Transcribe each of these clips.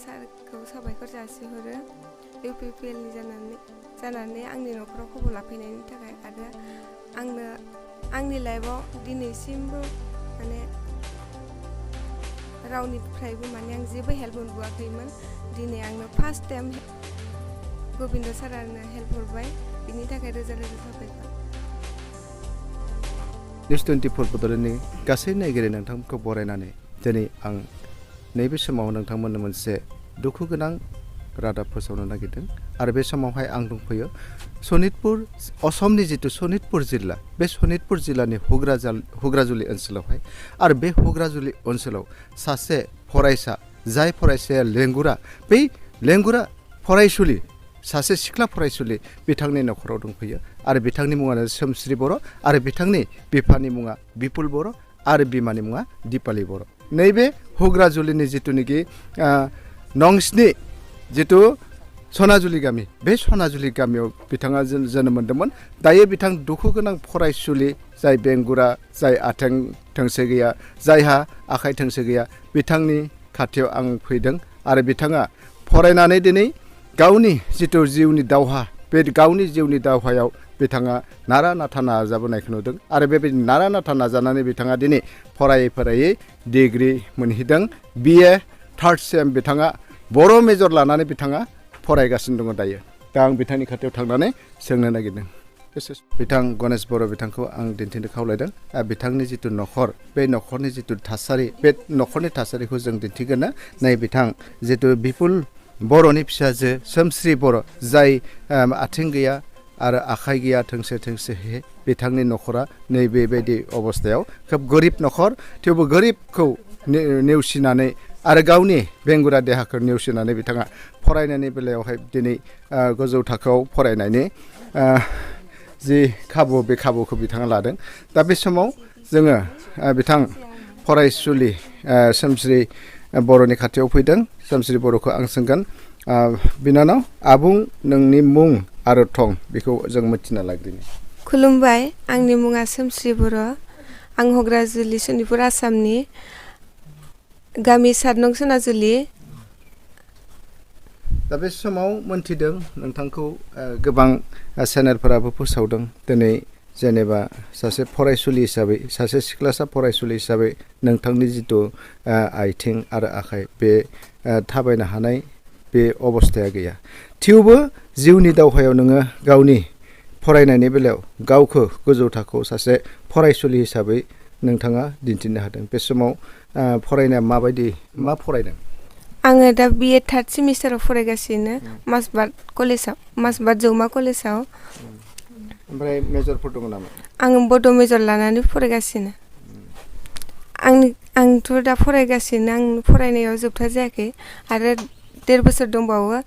सारखौ साबायखर जासिहरो UPPL नि जानानै आंनि न'खराव खबर लाफैनायनि थाखाय आरो आंनो आंनि लाइफआव दिनैसिमबो माने रावनिफ्रायबो माने आं जेबो हेल्प मोनबोआखैमोन। दिनै आंनो फार्स्ट टाइम गोबिन्द सारानो हेल्प हरबाय, बिनि थाखाय रोजा रोजा साबायखर। निउस 24 बड'लेण्डनि गासै नायगिरि नोंथांमोनखौ बरायनानै दिनै आं नैबे समाव नोंथांमोननो मोनसे दुखु गोनां रादाब फोसावनो नागिरदों आरो बे समावहाय आं दंफैयो सनितपुर असमनि जितु सनितपुर जिल्ला, बे सनितपुर जिल्लानि हुग्राजुलि ओनसोलावहाय आरो बे हुग्राजुलि ओनसोलाव सासे फरायसा, जाय फरायसाया लेंगुरा, बै लेंगुरा फरायसुलि सासे सिख्ला फरायसुलि बिथांनि न'खराव दंफैयो आरो बिथांनि मुङानो सोमश्री बर' आरो बिथांनि बिफानि मुङा बिपुल बर' आरो बिमानि मुङा दिपाली बर'। नैबे हुग्राजुलिनि जिथुनिखि नंस्नि जितु सनाजुलि गामि, बे सनाजुलि गामियाव बिथाङा जोनोम मोन्दोंमोन। दायो बिथां दुखु गोनां फरायसुलि, जाय बेंगुरा, जाय आथिं थोंसे गैया, जायहा आखाइ थोंसे गैया, बिथांनि खाथियाव आं फैदों आरो बिथाङा फरायनानै दिनै गावनि जितु जिउनि दावहा, बे गावनि जिउनि दावहायाव बिथाङा नारा नाथा नाजाबोनायखौ नुदों आरो बेबायदि नारा नाथा नाजानानै बिथाङा दिनै फरायै डिग्रि मोनहैदों। BA थार्ड सेम बिथाङा बर' मेजर लानानै बिथाङा फरायगासिनो दङ दायो। दा आं बिथांनि खाथियाव थांनानै सोंनो नागिरदों। बिथां गणेश बर' बिथांखौ आं दिन्थिनो खावलायदों। बिथांनि जितु न'खर, बे न'खरनि जितु थासारि, बे न'खरनि थासारिखौ जों दिन्थिगोन। नै बिथां जितु बिपुल बर'नि फिसाजो सोमश्री बर', जाय आथिं गैया आरो आखाइ गैया, थोंसे बिथांनि न'खरा नैबेबायदि अबस्थायाव खोब गोरिब न'खर, थेवबो गोरिबखौ नेवसिनानै आरो गावनि बेंगुरा देहाखौ नेवसिनानै बिथाङा फरायनायनि बेलायावहाय दिनै गोजौ थाखोआव फरायनायनि जि खाबु, बे खाबुखौ बिथाङा लादों। दा बे समाव जोङो बिथां फरायसुलि सोमश्री बर'नि खाथियाव फैदों। सोमश्री बर'खौ आं सोंगोन, बिनानाव आबुं नोंनि मुं आरो थं बेखौ जों मिथिना लाग्रोनि। खुलुमबाय, आंनि मुङा सोमश्री बर'। आं हुग्राजुलि सनितपुर आसामनि गामि 7 नं सनाजुलि। दा बे समाव मोनथिदों नोंथांखौ गोबां चेनेलफोराबो फोसावदों दिनै जेनेबा सासे फरायसुलि हिसाबै, सासे सिख्लासा फरायसुलि हिसाबै नोंथांनि जितु आथिं आरो आखाइ, बे थाबायनो हानाय बे अबस्थाया गैया। थेवबो जिउनि दावहायाव नोङो गावनि फरायनायनि बेलायाव गावखौ गोजौ थाखोआव सासे फरायसुलि हिसाबै नोंथाङा दिन्थिनो हादों। बे समाव फरायनाया माबायदि, मा फरायदों? आङो दा BA थार्ड सेमिस्टाराव फरायगासिनो मासबाद जौमा कलेजाव। ओमफ्राय मेजरफोर दङ नामा? आं बड' मेजर लानानै फरायगासिनो। आंथ' दा फरायगासिनो, आं फरायनायाव जोबथा जायाखै आरो 1.5 बोसोर दंबावो।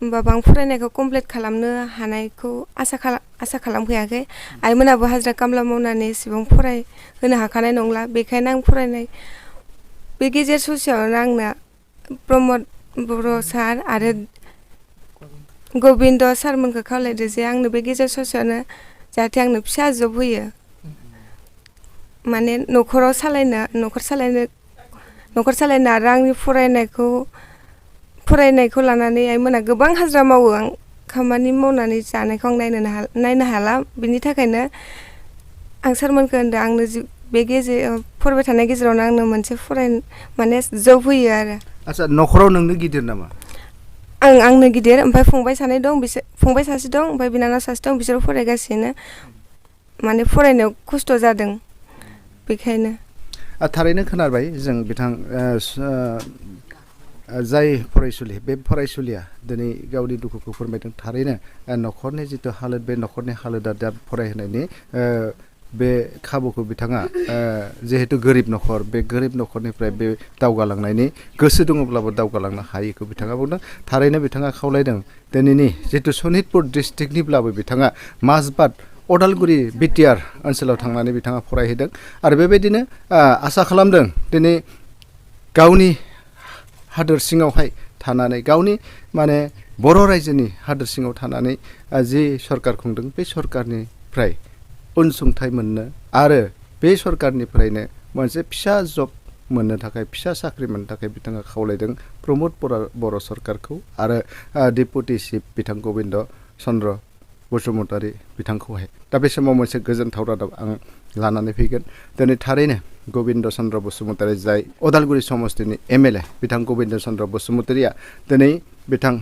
होमबाबो आं फरायनायखौ कमप्लिट खालामनो हानायखौ आसा खालामखायाखै। आइमोनाबो हाजिरा खामला मावनानै एसेबां फरायहोनो हाखानाय नंला, बेखायनो आं फरायनाय बे गेजेर ससेयावनो आंना प्रमद बर' सार आरो गोबिन्द सारमोनखौ खावलायदो जे आंनो बे गेजेर ससेयावनो जाहाथे आंनो फिसा जब होयो, माने न'खर सालायनो आरो आंनि फरायनायखौ लानानै आइमोना गोबां हाजिरा मावो। आं खामानि मावनानै जानायखौ आं नायनो हाला। बिनि थाखायनो आं सारमोनखौ होनदों आंनो बे फरायबाय थानाय गेजेरावनो आंनो मोनसे माने जब होयो आरो। आচ্ছা, न'खराव नोंनो गिदिर नामा? आंनो गिदिर, ओमफ्राय फंबाय सासे दं, ओमफ्राय बिनानाव सासे दं, बिसोर फरायगासिनो। माने फरायनायाव खस्थ' जादों, बेखायनो। थारैनो खोनाबाय जों बिथां जाय फरायसुलि, बे फरायसुलिया दिनै गावनि दुखुखौ फोरमायदों। थारैनो न'खरनि जितु हालोद, बे न'खरनि हालोदा दा फरायहोनायनि बे खाबुखौ बिथाङा जिहेतु गोरिब न'खर, बे गोरिब न'खरनिफ्राय बे दावगालांनायनि गोसो दङब्लाबो दावगालांनो हायैखौ बिथाङा बुंदों। थारैनो बिथाङा खावलायदों दिनैनि जितु सनितपुर डिस्ट्रिक्टनिब्लाबो बिथाङा माजबाद अदालगुरि बिटिआर ओनसोलाव थांनानै बिथाङा फरायहैदों आरो बेबायदिनो आसा खालामदों दिनै गावनि हादोर सिङावहाय थानानै, गावनि माने बर' रायजोनि हादोर सिङाव थानानै जि सरकार खुंदों, बे सरकारनिफ्राय अनसुंथाइ मोननो आरो बे सरकारनिफ्रायनो मोनसे फिसा जब मोननो थाखाय फिसा साख्रि मोननो थाखाय बिथाङा खावलायदों प्रमद बर' सरकारखौ आरो डेपुटि चिफ बिथां गबिन्द चन्द्र बसुमतारी बिथांखौहाय। दा बे समाव मोनसे गोजोनथाव रादाब आं लानानै फैगोन। दिनै थारैनो गबिन्द चन्द्र बसुमतारी जाय अदालगुरि समस्तिनि MLA बिथां गबिन्द चन्द्र बसुमतारीया दिनै बिथां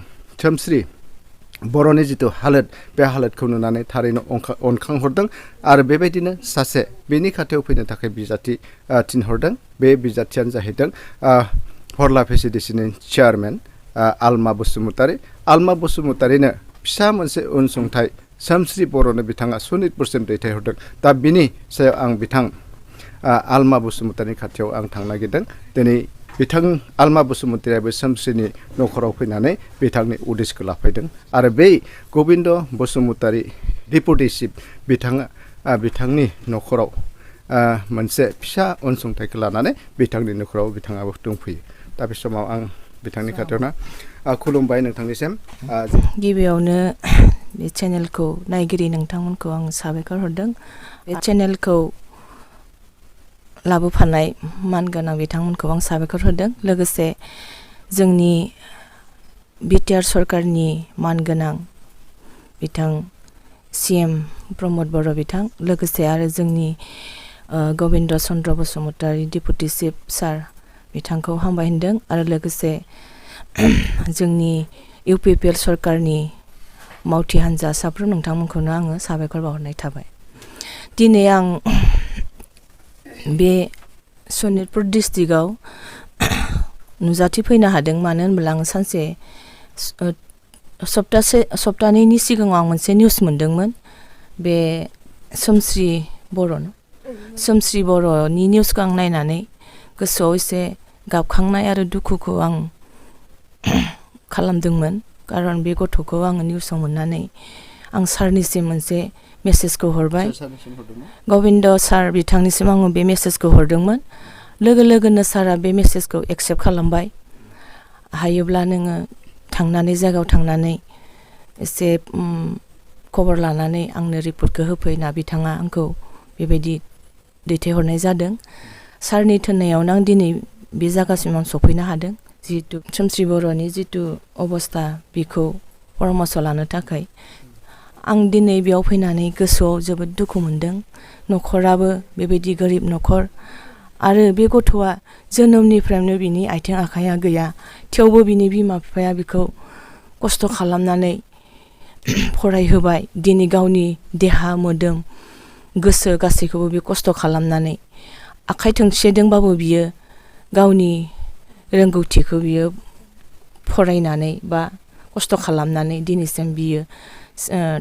सोमश्री बर'नि जिथु हालोद बे हालोदखौ नुनानै थारैनो अनखांहरदों आरो बेबायदिनो सासे बेनि खाथियाव फैनो थाखाय बिजाथि थिनहरदों। बे बिजाथियानो जाहैदों हरला VCDCनि चेयारमेन आलमा बसुमतारीनो फिसा मोनसे अनसुंथाइ सोमश्री बर'नो बिथाङा सनितपुरसिम दैथायहरदों। दा बिनि सायाव आं बिथां आलमा बसुमतारीनि खाथियाव आं थांनो नागिरदों। दिनै बिथां आलमा बसुमतारीयाबो सोमश्रीनि न'खराव फैनानै बिथांनि उद्देश्यखौ लाफैदों आरो बै गबिन्द बसुमतारी डेपुटि चिफ बिथाङा बिथांनि न'खराव मोनसे फिसा अनसुंथाइखौ लानानै बिथांनि न'खराव बिथाङाबो दंफैयो। दा बे समाव आं बिथांनि खाथियावनो खुलुमबाय नोंथांनिसिम। गिबियावनो बे चेनेलखौ नायगिरि नोंथांमोनखौ आं साबायखर हरदों। बे चेनेलखौ लाबोफानाय मानगोनां बिथांमोनखौ आं साबायखर होदों। लोगोसे जोंनि बिटिआर सरकारनि मानगोनां बिथां CM प्रमद बर' बिथां, लोगोसे आरो जोंनि गबिन्द चन्द्र बसुमतारी डेपुटि चिफ सार बिथांखौ हामबाय होनदों आरो लोगोसे जोंनि UPPL सरकारनि मावथि हान्जा साफ्रोम नोंथांमोनखौनो आङो साबायखर बावहरनाय थाबाय। दिनै आं बे सनितपुर डिस्ट्रिक्टआव नुजाथि फैनो हादों। मानो होनब्ला आं सानसे सप्तानैनि सिगाङाव आं मोनसे निउस मोनदोंमोन। बे सोमश्री बर'नि निउसखौ आं नायनानै गोसोआव एसे गाबखांनाय आरो दुखुखौ आं खालामदोंमोन। खारन बे गथ'खौ आङो निउसाव मोननानै आं सारनिसिम मोनसे मेसेजखौ हरबाय। गबिन्द सार बिथांनिसिम आङो बे मेसेजखौ हरदोंमोन। लोगो लोगोनो सारा बे मेसेजखौ एक्सेप्ट खालामबाय। हायोब्ला नोङो थांनानै जायगायाव थांनानै एसे खबर लानानै आंनो रिपर्टखौ होफैना बिथाङा आंखौ बेबायदि दैथायहरनाय जादों। सारनि थिननायावनो आं दिनै बे जायगासिम आं सफैनो हादों। जिहेतु सोमश्री बर'नि जिथु अबस्था बेखौ परामर्श लानो थाखाय आं दिनै बेयाव फैनानै गोसोआव जोबोद दुखु मोनदों। न'खराबो बेबायदि गोरिब न'खर आरो बे गथ'आ जोनोमनिफ्रायनो बिनि आथिं आखाइया गैया। थेवबो बिनि बिमा बिफाया बिखौ खस्थ' खालामनानै फरायहोबाय। दिनै गावनि देहा मोदोम गोसो गासैखौबो बे खस्थ' खालामनानै आखाइ थोंसेदोंबाबो बियो गावनि रोंगौथिखौ बियो फरायनानै बा खस्थ' खालामनानै दिनैसिम बियो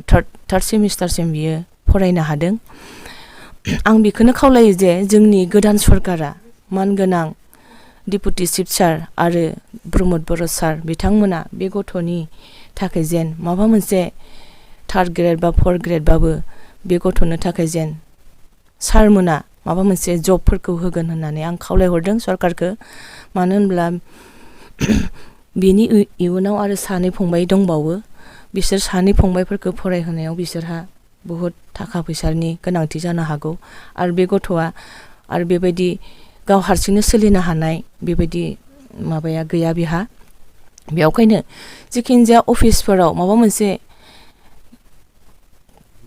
थार्ड सेमिस्टारसिम बियो फरायनो हादों। आं बेखौनो खावलायो जे जोंनि गोदान सरकारा मानगोनां डेपुटि चिफ सार आरो प्रमद बर' सार बिथांमोना बे गथ'नि थाखाय जेन माबा मोनसे 3rd ग्रेड बा 4th ग्रेडबाबो बे गथ'नो थाखाय जेन सारमोना माबा मोनसे जबफोरखौ होगोन होननानै आं खावलायहरदों सरकारखौ। मानो होनब्ला बेनि इयुनाव आरो 2 फंबाय दंबावो। बिसोर 2 फंबायफोरखौ फरायहोनायाव बिसोरहा बहुद थाखा फैसानि गोनांथि जानो हागौ आरो बे गथ'आ आरो बेबायदि गाव हारसिंनो सोलिनो हानाय बेबायदि माबाया गैया बिहा। बेयावखायनो जिखिनि जाया अफिसफोराव माबा मोनसे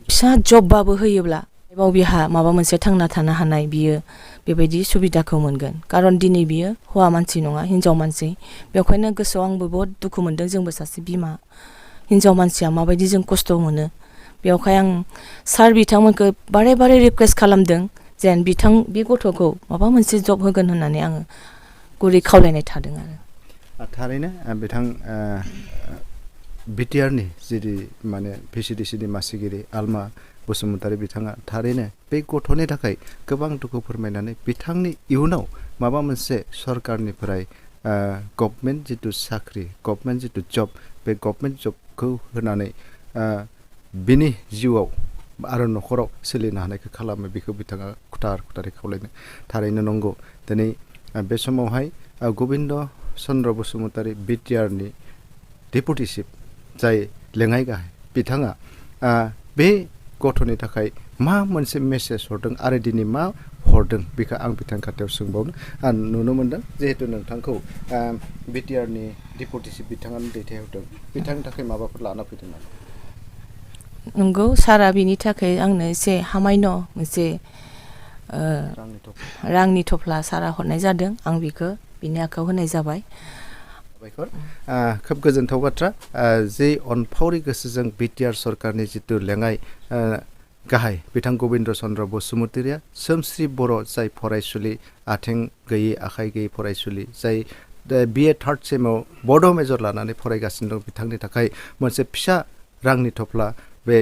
फिसा जबबाबो होयोब्ला एबाव बिहा माबा मोनसे थांना थानो हानाय बियो बेबायदि सुबिदाखौ मोनगोन। खारन दिनै बियो हौवा मानसि नङा, हिन्जाव मानसि। बेवखायनो गोसोआव आंबो बहुत दुखु मोनदों। जोंबो सासे बिमा हिन्जाव मानसिया माबायदि जों खस्थ' मोनो। बेवखाय आं सार बिथांमोनखौ बारे बारे रिकुवेस्ट खालामदों जेन बे गथ'खौ माबा मोनसे जब होगोन होननानै आङो गुरै खावलायनाय थादों आरो। थारैनो बिथां बिटिआरनि जिदि माने VCDCनि मासिगिरि आलमा बसुमतारी बिथाङा थारैनो बे गथ'नि थाखाय गोबां दुखु फोरमायनानै बिथांनि इयुनाव माबा मोनसे सरकारनिफ्राय गभर्नमेन्ट जिथु साख्रि, गभर्नमेन्ट जिथु जब, बे गभर्नमेन्ट जबखौ होनानै बिनि जिउआव आरो न'खराव सोलिनो हानायखौ खालामो बेखौ बिथाङा खुथारै खावलायनो थारैनो नंगौ। दिनै बे समावहाय गबिन्द चन्द्र बसुमतारी बिटिआरनि डेपुटि चिफ जाय लेङाइ गाहाय बिथाङा बे गथ'नि थाखाय मा मोनसे मेसेज हरदों आरो दिनै मा हरदों बेखौ आं बिथांनि खाथियाव सोंबावनो आं नुनो मोनदों जिहेतु नोंथांखौ बिटिआरनि डिपुटि चिफ बिथाङानो दैथायहरदों बिथांनि थाखाय माबाफोर लाना फैदों नामा? नंगौ सारा बिनि थाखाय आंनो एसे हामायन' मोनसे रांनि थफ्ला सारा हरनाय जादों आं बेखौ बिनि आखायाव होनाय जाबाय। खोब गोजोनथाव बाथ्रा जे अनफावरि गोसोजों बिटिआर सरकारनि जितु लेङाइ गाहाय बिथां गबिन्द चन्द्र बसुमतारिया सोमश्री बर' जाय फरायसुलि आथिं गैयै आखाइ गैयै फरायसुलि जाय BA थार्ड सेमाव बड' मेजर लानानै फरायगासिनो दं बिथांनि थाखाय मोनसे फिसा रांनि थफ्ला बे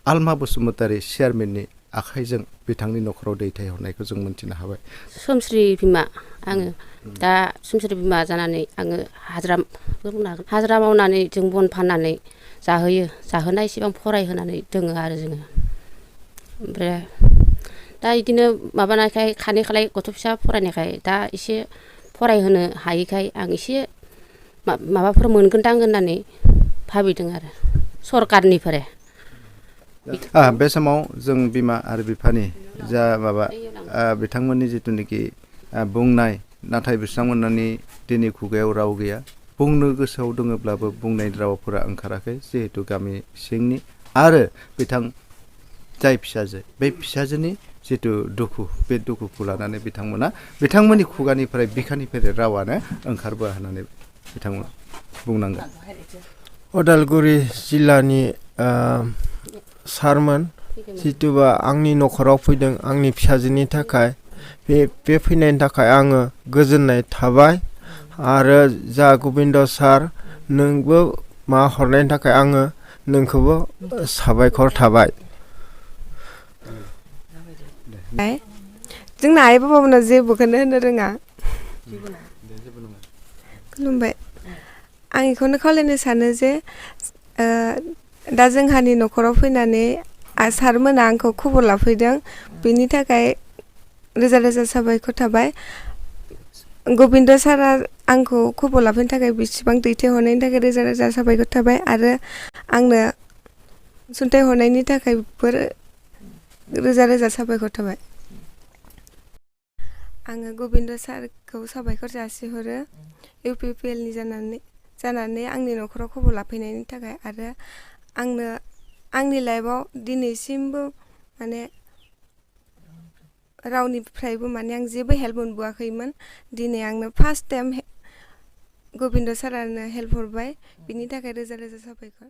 आलमा बसुमतारि चेयारमेननि आखाइजों बिथांनि न'खराव दैथायहरनायखौ जों मोनथिनो हाबाय। सोमश्री बिमा आङो दा सोमश्री बिमा जानानै आङो हाजिरा मावनानै जों बन फाननानै जाहोनाय एसेबां फरायहोनानै दोङो आरो जोङो ओमफ्राय दा इदिनो माबानायखाय खानै खालाय गथ' फिसा फरायनायखाय दा एसे फरायहोनो हायैखाय आं एसे माबाफोर मोनगोनदां होननानै भाबिदों आरो सरकारनिफ्राय। बे समाव जों बिमा आरो बिफानि जा माबा बिथांमोननि जिथुनाखि बुंनाय नाथाय बिथांमोननि दिनै खुगायाव राव गैया बुंनो गोसोआव दङब्लाबो बुंनाय रावफोरा ओंखाराखै जिहेतु गामि सिंनि आरो बिथां जाय फिसाजो बे फिसाजोनि जितु दुखु बे दुखुखौ लानानै बिथांमोननि खुगानिफ्राय बिखानिफ्राय रावानो ओंखारबोआ होननानै बिथांमोन बुंनांगोन। उदालगुरि जिल्लानि सारमोन जिथुबा आंनि न'खराव फैदों आंनि फिसाजोनि थाखाय बे फैनायनि थाखाय आङो गोजोननाय थाबाय आरो जा गबिन्द सार नोंबो मा हरनायनि थाखाय आङो नोंखौबो साबायखर थाबाय। जोंना आइ बाबामोना जेबोखौनो होनो रोङा। खुलुमबाय। आं बेखौनो खावलायनो सानो जे दा जोंहानि न'खराव फैनानै सारमोना आंखौ खबर लाफैदों बेनि थाखाय रोजा रोजा साबायखर थाबाय। गबिन्द सारा आंखौ खबर लाफैनो थाखाय बेसेबां दैथायहरनायनि थाखाय रोजा रोजा साबायखर थाबाय आरो आंनो अनसुंथाइ हरनायनि थाखायबो रोजा रोजा साबायखर थाबाय। आङो गबिन्द सारखौ साबायखर जासिहरो UPPL नि जानानै आंनि न'खराव खबर लाफैनायनि थाखाय आरो आंनो आंनि लाइफआव दिनैसिमबो माने रावनिफ्रायबो माने आं जेबो हेल्प मोनबोआखैमोन दिनै आंनो फार्स्ट टाइम गबिन्द सारानो हेल्प हरबाय बिनि थाखाय रोजा रोजा साबायखर।